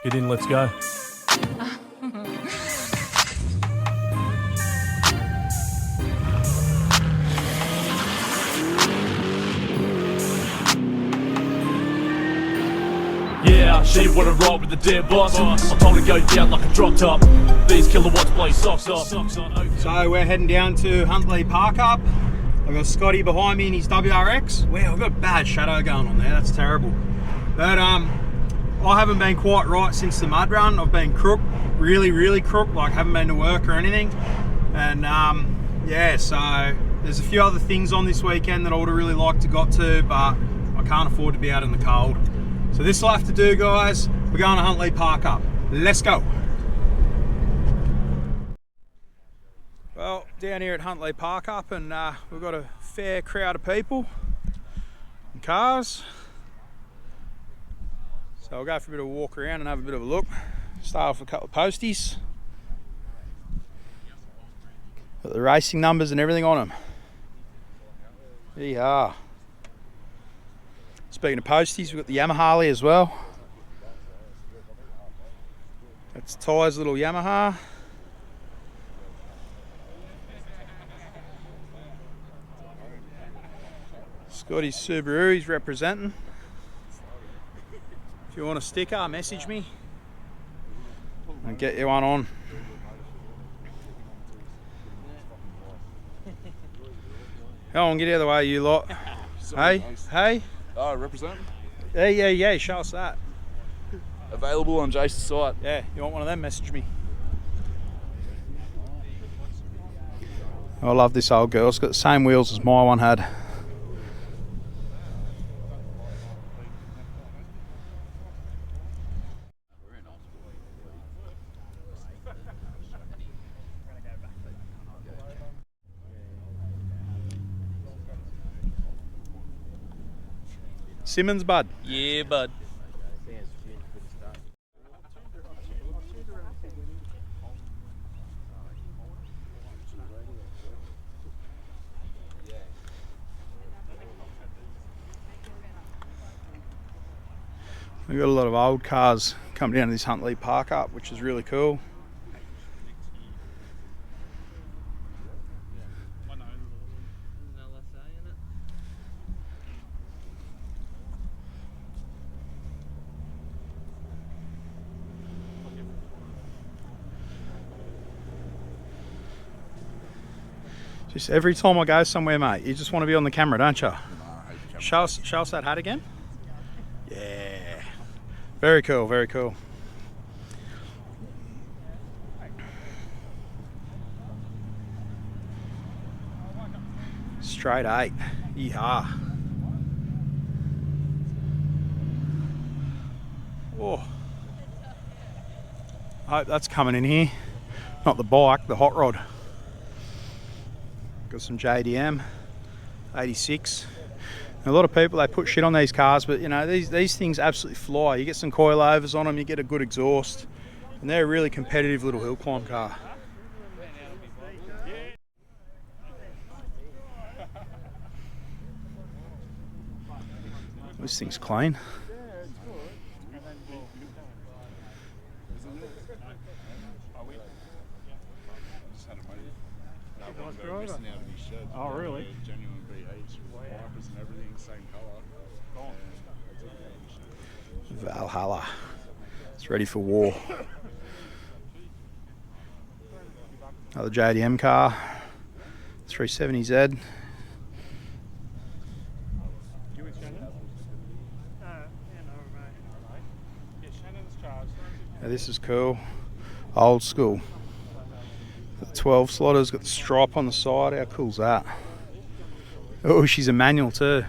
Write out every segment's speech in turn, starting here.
Get in, let's go. Yeah, she wanna ride with the damn boss. I'm told to go down like a drop top. These kilowatts blaze socks off. So we're heading down to Huntlee Park Up. I've got Scotty behind me in his WRX. Wow, I've got a bad shadow going on there, that's terrible. But I haven't been quite right since the mud run. I've been crook, really crook, like haven't been to work or anything. And yeah, so there's a few other things on this weekend that I would have really liked to got to, but I can't afford to be out in the cold. So this will have to do, guys. We're going to Huntlee Park Up. Let's go. Well, down here at Huntlee Park Up, and we've got a fair crowd of people and cars. So I'll go for a bit of a walk around and have a bit of a look. Start off with a couple of posties. Got the racing numbers and everything on them. Yeah. Speaking of posties, we've got the Yamaha as well. That's Ty's little Yamaha. Scotty's Subaru, he's representing. If you want a sticker, message me. I'll get you one on. Come on, get out of the way, you lot. Hey. Oh, represent? Yeah, show us that. Available on Jason's site. Yeah, you want one of them, message me. I love this old girl. It's got the same wheels as my one had. Simmons, bud. Yeah, bud. We've got a lot of old cars coming down to this Huntlee Park Up, which is really cool. Just every time I go somewhere, mate, you just want to be on the camera, don't you? Show us that hat again. Yeah. Very cool, very cool. Straight 8. Yeehaw. Oh. I hope that's coming in here. Not the bike, the hot rod. Got some JDM 86. And a lot of people, they put shit on these cars, but you know, these things absolutely fly. You get some coilovers on them, you get a good exhaust, and they're a really competitive little hill climb car. This thing's clean. Oh, really? Genuine V8s, wipers and everything, same colour. Valhalla. It's ready for war. Another JDM car. 370Z. Now this is cool. Old school. Got the 12 slotters, got the stripe on the side. How cool's that? Oh, she's a manual too.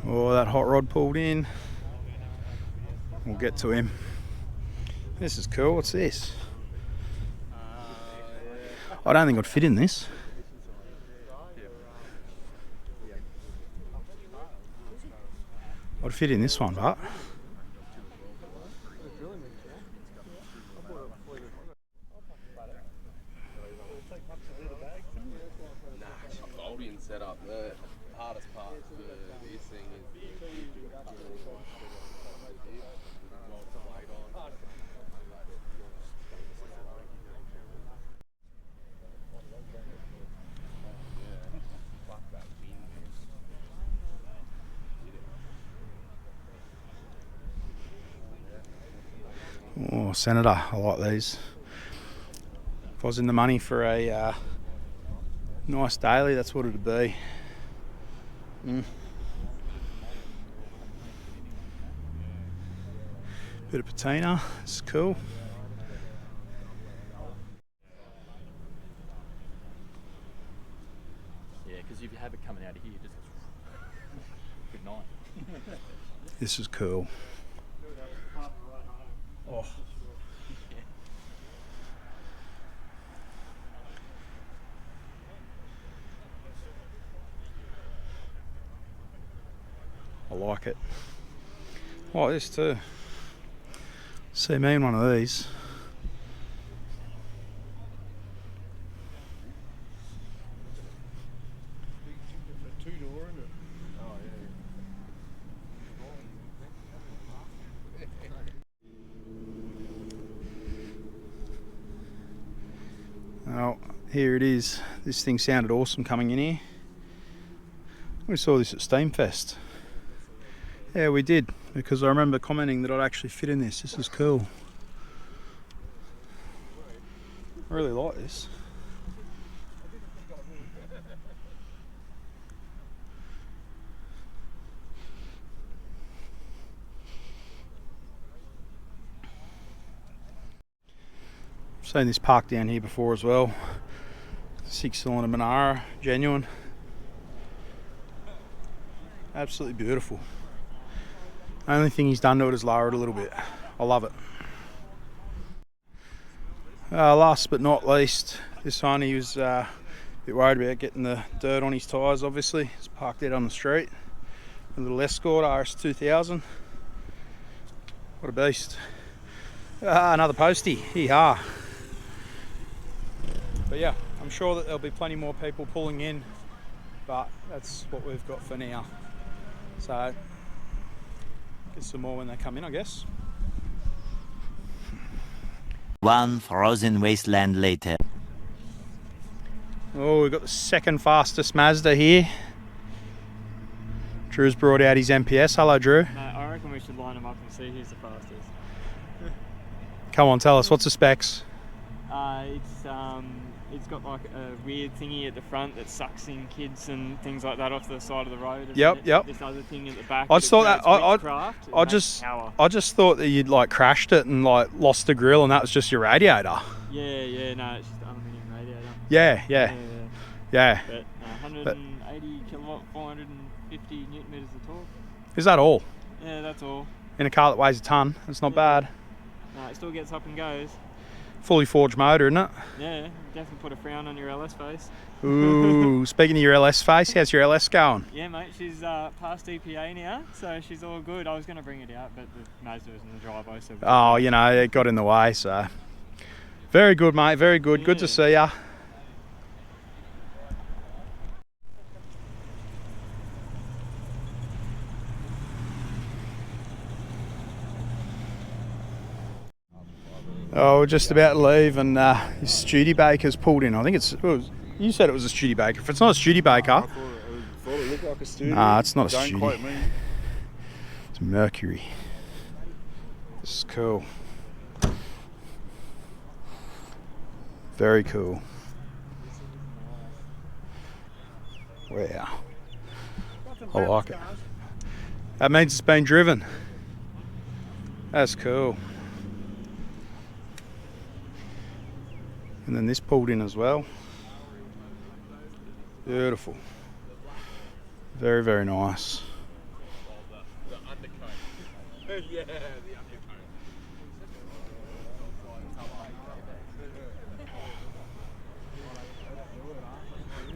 Oh, that hot rod pulled in. We'll get to him. This is cool. What's this? I don't think I'd fit in this. I'd fit in this one, but Folding setup, the hardest part for this thing is oh, Senator, I like these. If I was in the money for a nice daily, that's what it'd be. Bit of patina, it's cool. Yeah, because if you have it coming out of here, just good night. This is cool. Oh. I like it. I like this too. See me in one of these. Two-door, isn't it? Oh, yeah. Oh, here it is. This thing sounded awesome coming in here. We saw this at Steamfest. Yeah, we did, because I remember commenting that I'd actually fit in this. This is cool. I really like this. I've seen this park down here before as well. 6-cylinder Monaro, genuine. Absolutely beautiful. Only thing he's done to it is lower it a little bit. I love it. Last but not least, this one he was a bit worried about getting the dirt on his tyres, obviously. It's parked out on the street. A little Escort RS2000. What a beast. Another postie. Hee-ha. But yeah, I'm sure that there'll be plenty more people pulling in, but that's what we've got for now. So, get some more when they come in, I guess. One frozen wasteland later. Oh, we've got the second fastest Mazda here. Drew's brought out his MPS. Hello, Drew. I reckon we should line them up and see who's the fastest. Come on, tell us, what's the specs? It's got like a weird thingy at the front that sucks in kids and things like that off the side of the road. And Yep, yep. This other thing at the back. I just thought that I I just thought that you'd like crashed it and like lost the grill and that was just your radiator. Yeah, no, it's just aluminium radiator. Yeah. But 180 kilowatt, 450 newton meters of torque. Is that all? Yeah, that's all. In a car that weighs a ton, it's not bad. No, it still gets up and goes. Fully forged motor, isn't it? Yeah, definitely put a frown on your LS face. Ooh, speaking of your LS face, how's your LS going? Yeah, mate, she's past EPA now, so she's all good. I was going to bring it out, but the Mazda was in the driveway, so... Oh, you know, it got in the way, so... Very good, mate, very good. Good to see ya. Oh, we're just about to leave and this Studebaker's pulled in. I think you said it was a Studebaker. If it's not a Studebaker... I thought it looked like a Studio. Nah, it's not a Don't Studio. quote me. It's Mercury. This is cool. Very cool. Wow. I like it. That means it's been driven. That's cool. And then this pulled in as well. Beautiful. Very, very nice. What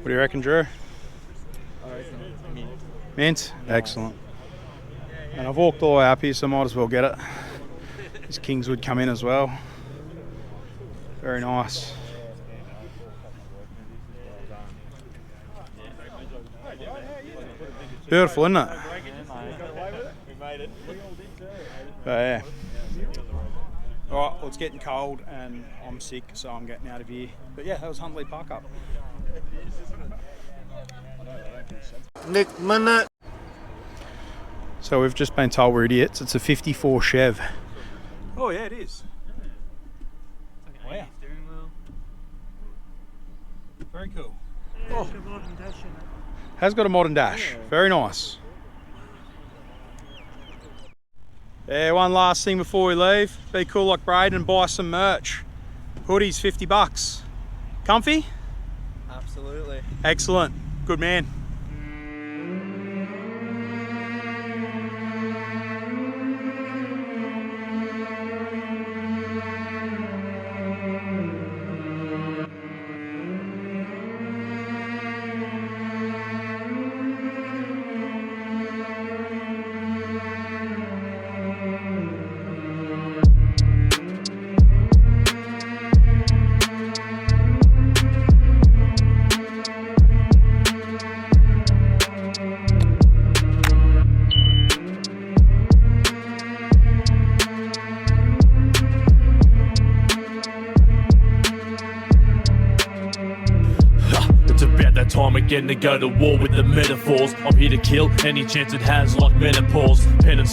do you reckon, Drew? I reckon mint. Mint? Excellent. And I've walked all the way up here, so I might as well get it. This Kingswood come in as well. Very nice. Beautiful, isn't it? But yeah. Alright, well, it's getting cold and I'm sick, so I'm getting out of here. But yeah, that was Huntlee Park Up. Nick minute. So we've just been told we're idiots. It's a 54 Chev. Oh yeah, it is. Wow. Very cool. Oh. Has got a modern dash. Very nice. Yeah, one last thing before we leave. Be cool like Braden and buy some merch. Hoodies, $50. Comfy? Absolutely. Excellent. Good man. Time again to go to war with the metaphors. I'm here to kill any chance it has, like menopause. Penance